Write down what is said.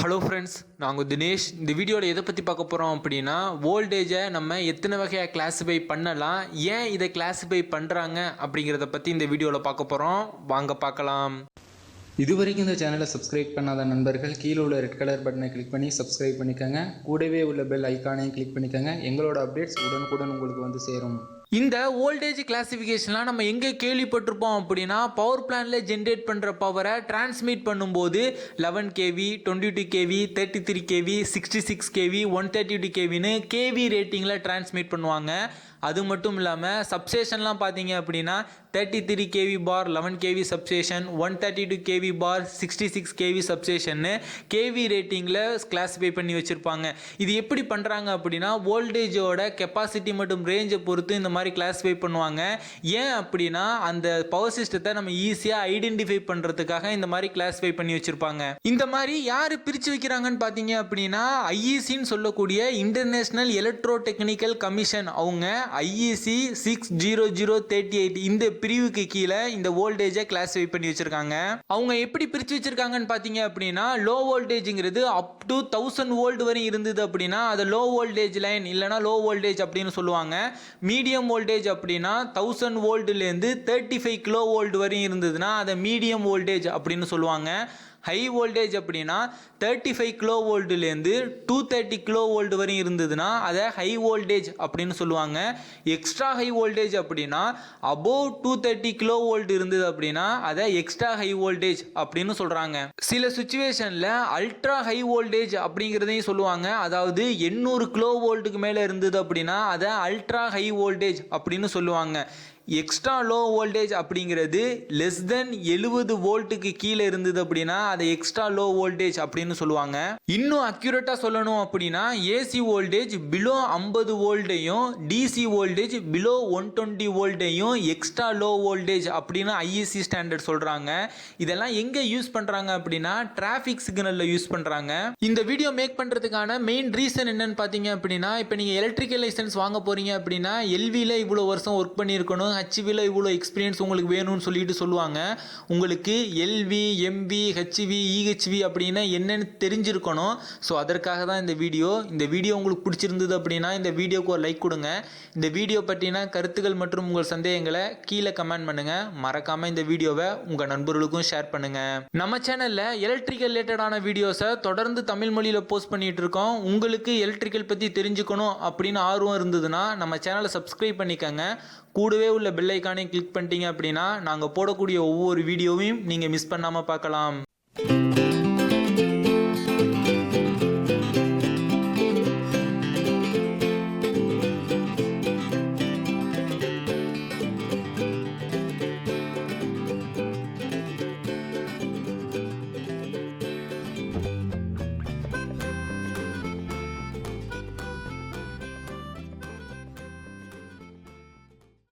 Hello friends, நாங்கள் தினேஷ். இந்த வீடியோவில் எதை பற்றி பார்க்க போகிறோம் அப்படின்னா, வோல்டேஜை நம்ம எத்தனை வகையாக கிளாஸிஃபை பண்ணலாம், ஏன் இதை கிளாஸிஃபை பண்ணுறாங்க அப்படிங்கிறத பற்றி இந்த வீடியோவில் பார்க்க போகிறோம். வாங்க பார்க்கலாம். இதுவரைக்கும் இந்த சேனலை சப்ஸ்கிரைப் பண்ணாத நண்பர்கள் கீழே உள்ள ரெட் கலர் பட்டனை கிளிக் பண்ணி சப்ஸ்கிரைப் பண்ணிக்கோங்க. கூடவே உள்ள பெல் ஐக்கானையும் கிளிக் பண்ணிக்கோங்க. எங்களோட அப்டேட்ஸ் உடனுக்குடன் உங்களுக்கு வந்து சேரும். இந்த வோல்டேஜ் கிளாஸிஃபிகேஷன்லாம் நம்ம எங்கே கேள்விப்பட்டிருப்போம் அப்படின்னா, பவர் பிளான்ல ஜென்ரேட் பண்ணுற பவரை டிரான்ஸ்மிட் பண்ணும்போது 11 kV, 22 kV, 33 kV, 66 kV, 132 kVன்னு KV ரேட்டிங்கில் transmit பண்ணுவாங்க. அது மட்டும் இல்லாமல் சப்ஸ்டேஷன்லாம் பார்த்தீங்க அப்படின்னா 33 kV பார் 11 kV சப்ஸ்டேஷன், 132 kV பார் 66 kV சப்ஸ்டேஷன்னு கேவி ரேட்டிங்கில் கிளாஸிஃபை பண்ணி வச்சுருப்பாங்க. இது எப்படி பண்ணுறாங்க அப்படின்னா, வோல்டேஜோட கெப்பாசிட்டி மற்றும் ரேஞ்சை பொறுத்து இந்த மாதிரி கிளாஸிஃபை பண்ணுவாங்க. ஏன் அப்படின்னா, அந்த பவர் சிஸ்டத்தை நம்ம ஈஸியாக ஐடென்டிஃபை பண்ணுறதுக்காக இந்த மாதிரி கிளாஸிஃபை பண்ணி வச்சுருப்பாங்க. இந்த மாதிரி யார் பிரித்து வைக்கிறாங்கன்னு பார்த்தீங்க அப்படின்னா, ஐஇசின்னு சொல்லக்கூடிய இன்டர்நேஷ்னல் எலக்ட்ரோ டெக்னிக்கல் கமிஷன், அவங்க ஐஇசி 60038 இந்த பிரிவுக்கு கீழே இந்த வோல்டேஜை கிளாஸிஃபை பண்ணி வச்சிருக்காங்க. அவங்க எப்படி பிரித்து வச்சிருக்காங்கன்னு பார்த்தீங்க அப்படின்னா, லோ வோல்டேஜ்ங்கிறது அப் டு 1000 வோல்ட் வரை இருந்தது அப்படின்னா அது லோ வோல்டேஜ் லைன் இல்லைனா லோ வோல்டேஜ் அப்படின்னு சொல்லுவாங்க. மீடியம் வோல்டேஜ் அப்படின்னா 1000 வோல்ட்லேருந்து 35 கிலோ வோல்ட் வரையும் இருந்ததுன்னா அதை மீடியம் வோல்டேஜ் அப்படின்னு சொல்லுவாங்க. ஹை வோல்டேஜ் அப்படின்னா 35 கிலோ வோல்ட்லேருந்து 230 கிலோ வோல்ட் வரையும் இருந்ததுன்னா அதை ஹை வோல்டேஜ் அப்படின்னு சொல்லுவாங்க. எக்ஸ்ட்ரா ஹை வோல்டேஜ் அப்படின்னா அபோவ் 230 கிலோ வோல்ட் இருந்தது அப்படின்னா அதை எக்ஸ்ட்ரா ஹை வோல்டேஜ் அப்படின்னு சொல்கிறாங்க. சில சுச்சுவேஷனில் அல்ட்ரா ஹை வோல்டேஜ் அப்படிங்கிறதையும் சொல்லுவாங்க. அதாவது 800 கிலோ வோல்ட்டுக்கு மேலே இருந்தது அப்படின்னா அதை அல்ட்ரா ஹை வோல்டேஜ் அப்படின்னு சொல்லுவாங்க. எக்ஸ்ட்ரா லோ வோல்டேஜ் அப்படிங்கிறது லெஸ் தென் 70 வோல்ட்டுக்கு கீழே இருந்தது அப்படின்னா அதை எக்ஸ்ட்ரா லோ வோல்டேஜ் அப்படின்னு சொல்லுவாங்க. இன்னும் அக்யூரேட்டாக சொல்லணும் அப்படின்னா, ஏசி வோல்டேஜ் பிலோ 50 வோல்ட்டையும் டிசி வோல்டேஜ் பிலோ 120 வோல்ட்டையும் எக்ஸ்ட்ரா லோ வோல்டேஜ் அப்படின்னு ஐஇசி ஸ்டாண்டர்ட் சொல்கிறாங்க. இதெல்லாம் எங்கே யூஸ் பண்ணுறாங்க அப்படின்னா, டிராஃபிக் சிக்னலில் யூஸ் பண்ணுறாங்க. இந்த வீடியோ மேக் பண்ணுறதுக்கான மெயின் ரீசன் என்னன்னு பார்த்தீங்க அப்படின்னா, இப்போ நீங்கள் எலக்ட்ரிக்கல் லைசன்ஸ் வாங்க போகிறீங்க அப்படின்னா எல்வியில் இவ்வளோ வருஷம் ஒர்க் பண்ணியிருக்கணும், ஹெச்வியில் இவ்வளோ எக்ஸ்பீரியன்ஸ் உங்களுக்கு வேணும்னு சொல்லுவாங்க. உங்களுக்கு எல்வி, எம்வி, ஹெச்வி, இஹெச்வி அப்படின்னா என்னென்னு தெரிஞ்சிருக்கணும். ஸோ அதற்காக தான் இந்த வீடியோ. இந்த வீடியோ உங்களுக்கு பிடிச்சிருந்தது அப்படின்னா இந்த வீடியோக்கு ஒரு லைக் கொடுங்க. இந்த வீடியோ பற்றின கருத்துக்கள் மற்றும் உங்கள் சந்தேகங்களை கீழே கமெண்ட் பண்ணுங்கள். மறக்காமல் இந்த வீடியோவை உங்கள் நண்பர்களுக்கும் ஷேர் பண்ணுங்கள். நம்ம சேனலில் எலக்ட்ரிக்கல் ரிலேட்டடான வீடியோஸை தொடர்ந்து தமிழ் மொழியில் போஸ்ட் பண்ணிகிட்டு இருக்கோம். உங்களுக்கு எலக்ட்ரிக்கல் பற்றி தெரிஞ்சுக்கணும் அப்படின்னு ஆர்வம் இருந்ததுன்னா நம்ம சேனலை சப்ஸ்கிரைப் பண்ணிக்கோங்க. கூடவே உள்ள பெல் ஐக்கானையும் கிளிக் பண்ணிட்டீங்க அப்படின்னா நாங்கள் போடக்கூடிய ஒவ்வொரு வீடியோவையும் நீங்கள் மிஸ் பண்ணாமல் பார்க்கலாம்.